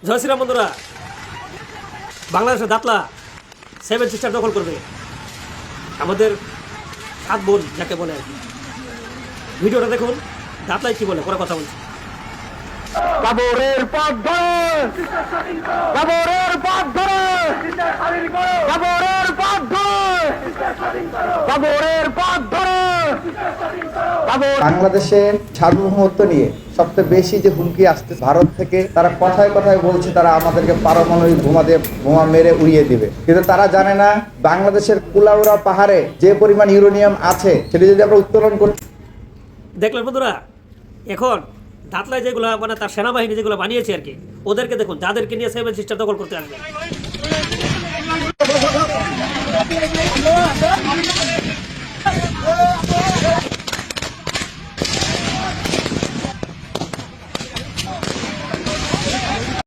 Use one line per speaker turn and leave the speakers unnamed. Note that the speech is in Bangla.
জয় শ্রীরাম বন্ধুরা, বাংলাদেশের দাতলা 7 সিস্টার দখল করবে আমাদের 7 বোন যাকে বলে আর কি। ভিডিওটা দেখুন, দাতলাই কি বলে, পরে কথা বলছি।
বাবরের পথ ধরে, বাবরের পথ ধরে, বাবরের পথ ধরে, বাবরের পথ ধরে।
বাংলাদেশের সার্বভৌমত্ব নিয়ে সবচেয়ে বেশি যে হুমকি আসছে ভারত থেকে, তারা কথায় কথায় বলছে তারা আমাদেরকে পারমাণবিক বোমা মেরে উড়িয়ে দিবে, কিন্তু তারা জানে না বাংলাদেশের কুলাউড়া পাহাড়ে যে পরিমাণ ইউরেনিয়াম আছে সেটা যদি আমরা উত্তোলন করি।
দেখলেন বন্ধুরা, এখন দাতলায় যেগুলো মানে তার সেনাবাহিনী যেগুলো বানিয়েছে আর কি, ওদেরকে দেখুন, যাদেরকে নিয়ে 7 সিস্টার দখল করতে আসবে।